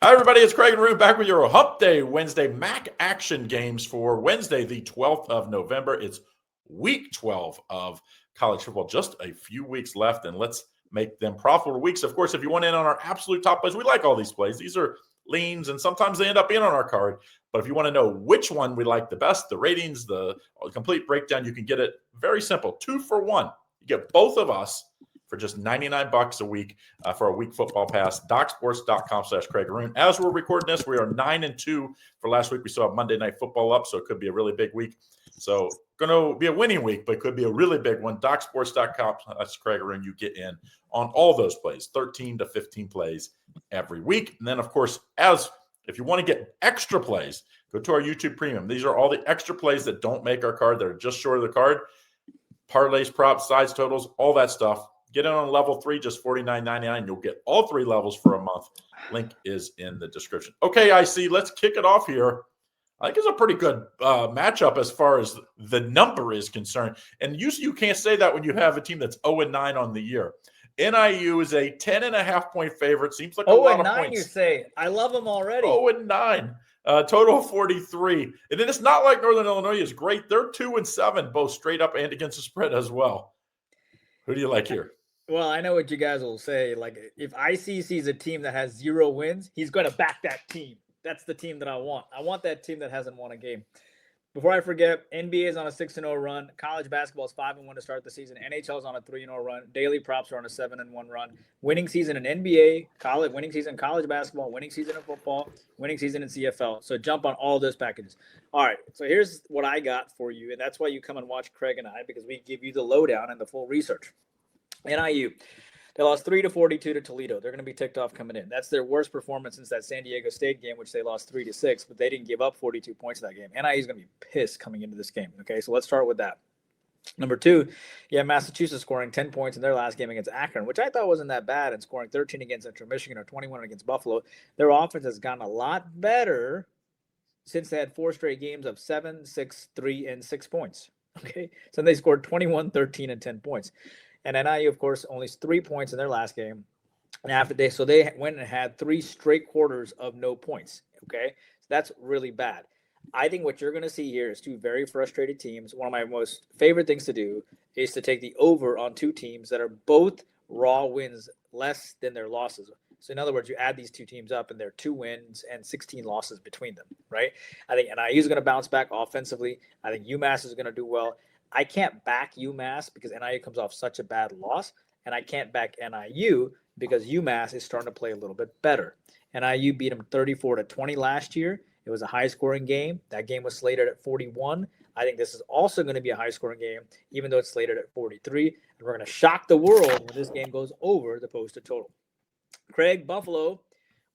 Hi, everybody. It's Craig and Arun back with your Hump Day Wednesday MAC action games for Wednesday, the 12th of November. It's week 12 of college football. Just a few weeks left, and let's make them profitable weeks. Of course, if you want in on our absolute top plays, we like all these plays. These are leans, and sometimes they end up being on our card. But if you want to know which one we like the best, the ratings, the complete breakdown, you can get it very simple. 2 for 1. You get both of us for just $99 a week for a week football pass. DocSports.com/Craig Arun. As we're recording this, we are 9-2 for last week. We still have Monday Night Football up, so it could be a really big week. So going to be a winning week, but it could be a really big one. DocSports.com/Craig Arun. You get in on all those plays, 13 to 15 plays every week. And then, of course, if you want to get extra plays, go to our YouTube Premium. These are all the extra plays that don't make our card. They're just short of the card. Parlays, props, sides, totals, all that stuff. Get in on level 3, just $49.99. You'll get all 3 levels for a month. Link is in the description. Okay, IC, let's kick it off here. I think it's a pretty good matchup as far as the number is concerned. And usually you can't say that when you have a team that's 0-9 on the year. NIU is a 10.5-point favorite. Seems like a lot of points. 0-9, you say? I love them already. 0-9. Total of 43. And then it's not like Northern Illinois is great. They're 2-7, both straight up and against the spread as well. Who do you like here? Well, I know what you guys will say. Like, if IC sees a team that has 0 wins, he's going to back that team. That's the team that I want. I want that team that hasn't won a game. Before I forget, NBA is on a 6-0 run. College basketball is 5-1 to start the season. NHL is on a 3-0 run. Daily props are on a 7-1 run. Winning season in NBA, college, winning season in college basketball, winning season in football, winning season in CFL. So jump on all those packages. All right, so here's what I got for you, and that's why you come and watch Craig and I, because we give you the lowdown and the full research. NIU, they lost 3-42 to Toledo. They're going to be ticked off coming in. That's their worst performance since that San Diego State game, which they lost 3-6, but they didn't give up 42 points in that game. NIU is going to be pissed coming into this game. Okay, so let's start with that. Number 2, you have Massachusetts scoring 10 points in their last game against Akron, which I thought wasn't that bad, and scoring 13 against Central Michigan or 21 against Buffalo. Their offense has gotten a lot better since they had 4 straight games of 7, 6, 3, and 6 points. Okay, so they scored 21, 13, and 10 points. And NIU, of course, only 3 points in their last game. And they went and had 3 straight quarters of no points. Okay, so that's really bad. I think what you're going to see here is 2 very frustrated teams. One of my most favorite things to do is to take the over on 2 teams that are both raw wins less than their losses. So in other words, you add these 2 teams up and they're 2 wins and 16 losses between them, right? I think NIU is going to bounce back offensively. I think UMass is going to do well. I can't back UMass because NIU comes off such a bad loss, and I can't back NIU because UMass is starting to play a little bit better. NIU beat them 34-20 last year. It was a high-scoring game. That game was slated at 41. I think this is also going to be a high-scoring game, even though it's slated at 43. And we're going to shock the world when this game goes over the posted total. Craig, Buffalo,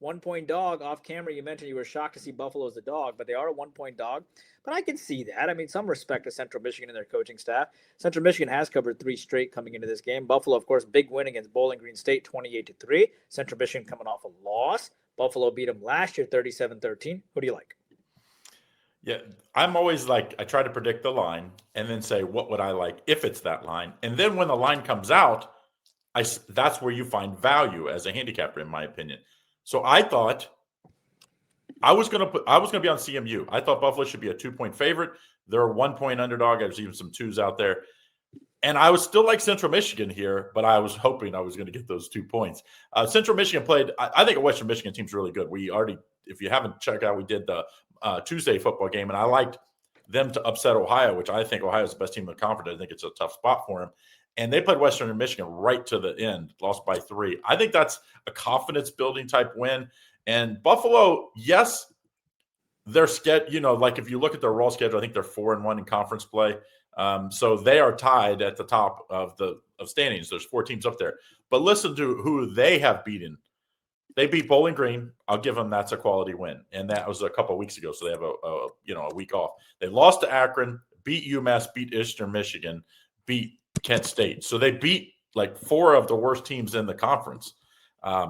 1-point dog. Off camera, you mentioned you were shocked to see Buffalo as a dog, but they are a 1-point dog. But I can see that. I mean, some respect to Central Michigan and their coaching staff. Central Michigan has covered 3 straight coming into this game. Buffalo, of course, big win against Bowling Green State, 28-3. Central Michigan coming off a loss. Buffalo beat them last year, 37-13. Who do you like? Yeah, I'm always like, I try to predict the line and then say, what would I like if it's that line? And then when the line comes out, that's where you find value as a handicapper, in my opinion. So I thought I was going to be on CMU. I thought Buffalo should be a 2-point favorite. They're a 1-point underdog. There's even some 2s out there. And I was still like Central Michigan here, but I was hoping I was going to get those 2 points. Central Michigan played – I think a Western Michigan team's really good. We already – if you haven't checked out, we did the Tuesday football game, and I liked them to upset Ohio, which I think Ohio is the best team in the conference. I think it's a tough spot for them. And they played Western Michigan right to the end, lost by 3. I think that's a confidence-building type win. And Buffalo, yes, they're like if you look at their raw schedule, I think they're 4-1 in conference play. So they are tied at the top of standings. There's 4 teams up there. But listen to who they have beaten. They beat Bowling Green. I'll give them that's a quality win. And that was a couple of weeks ago, so they have a week off. They lost to Akron, beat UMass, beat Eastern Michigan, beat Kent State. So they beat like 4 of the worst teams in the conference,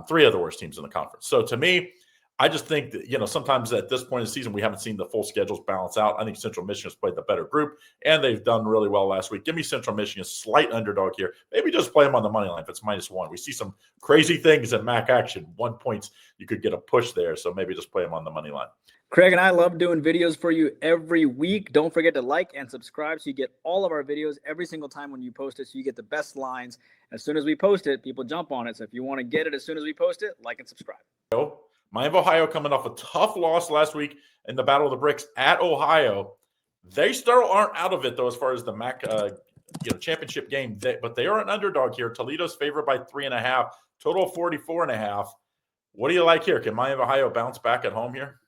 3 of the worst teams in the conference. So to me, I just think that, sometimes at this point in the season, we haven't seen the full schedules balance out. I think Central Michigan's played the better group, and they've done really well last week. Give me Central Michigan, slight underdog here. Maybe just play them on the money line if it's -1. We see some crazy things in MAC action. 1 point, you could get a push there, so maybe just play them on the money line. Craig and I love doing videos for you every week. Don't forget to like and subscribe so you get all of our videos every single time when you post it, so you get the best lines. As soon as we post it, people jump on it. So if you want to get it as soon as we post it, like and subscribe. Miami of Ohio coming off a tough loss last week in the Battle of the Bricks at Ohio. They still aren't out of it, though, as far as the MAC championship game. But they are an underdog here. Toledo's favored by 3.5, total 44.5. What do you like here? Can Miami of Ohio bounce back at home here?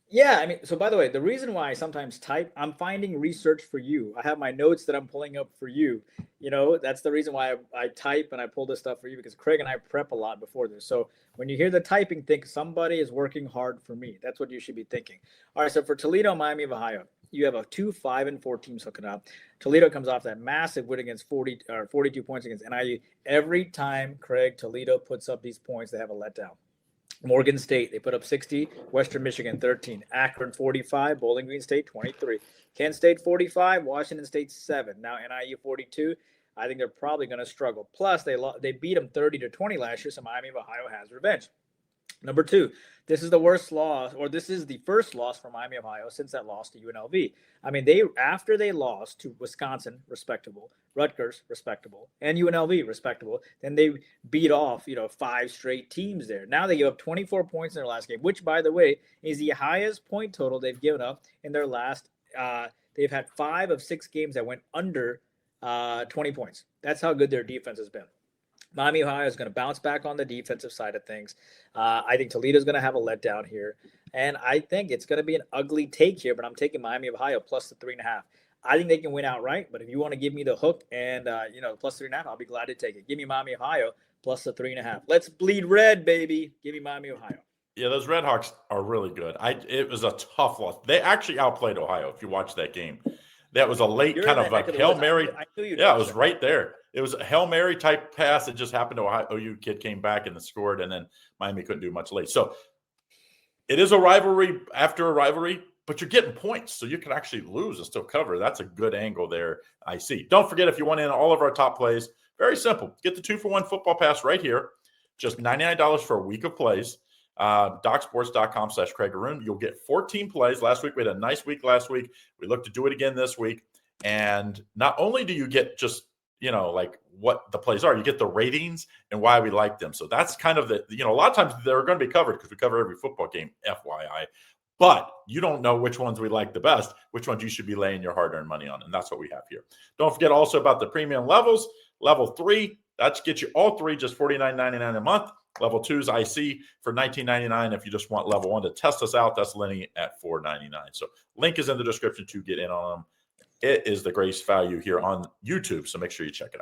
Yeah, I mean, so by the way, the reason why I sometimes type, I'm finding research for you. I have my notes that I'm pulling up for you. That's the reason why I type and I pull this stuff for you, because Craig and I prep a lot before this. So when you hear the typing, think somebody is working hard for me. That's what you should be thinking. All right, so for Toledo, Miami of Ohio, you have 2 5-4 teams hooking up. Toledo comes off that massive win against 42 points against NIU. Every time Toledo puts up these points, they have a letdown. Morgan State, they put up 60. Western Michigan, 13. Akron, 45. Bowling Green State, 23. Kent State, 45. Washington State, 7. Now NIU, 42. I think they're probably going to struggle. Plus, they beat them 30-20 last year, so Miami of Ohio has revenge. Number 2, this is the worst loss, or this is the first loss for Miami of Ohio since that loss to UNLV. I mean, after they lost to Wisconsin, respectable, Rutgers, respectable, and UNLV, respectable, then they beat off, 5 straight teams there. Now they give up 24 points in their last game, which, by the way, is the highest point total they've given up in their last. They've had 5 of 6 games that went under 20 points. That's how good their defense has been. Miami of Ohio is going to bounce back on the defensive side of things. I think Toledo is going to have a letdown here. And I think it's going to be an ugly take here, but I'm taking Miami of Ohio plus the 3.5. I think they can win outright, but if you want to give me the hook and, plus 3.5, I'll be glad to take it. Give me Miami of Ohio plus the 3.5. Let's bleed red, baby. Give me Miami of Ohio. Yeah, those Red Hawks are really good. It was a tough loss. They actually outplayed Ohio, if you watch that game. That was a late kind of like Hail Mary. It was right there. It was a Hail Mary type pass. It just happened to Ohio. OU kid came back and scored, and then Miami couldn't do much late. So it is a rivalry after a rivalry, but you're getting points, so you can actually lose and still cover. That's a good angle there, I see. Don't forget, if you want in all of our top plays, very simple. Get the 2-for-1 football pass right here. Just $99 for a week of plays. DocSports.com/Craig Arun. You'll get 14 plays. Last week, we had a nice week last week. We look to do it again this week. And not only do you get just, like what the plays are, you get the ratings and why we like them. So that's kind of a lot of times they're going to be covered because we cover every football game, FYI. But you don't know which ones we like the best, which ones you should be laying your hard-earned money on. And that's what we have here. Don't forget also about the premium levels. Level 3, that gets you all 3, just $49.99 a month. Level 2's IC for $19.99. If you just want level 1 to test us out, that's Lenny at $4.99. So link is in the description to get in on them. It is the greatest value here on YouTube, so make sure you check it out.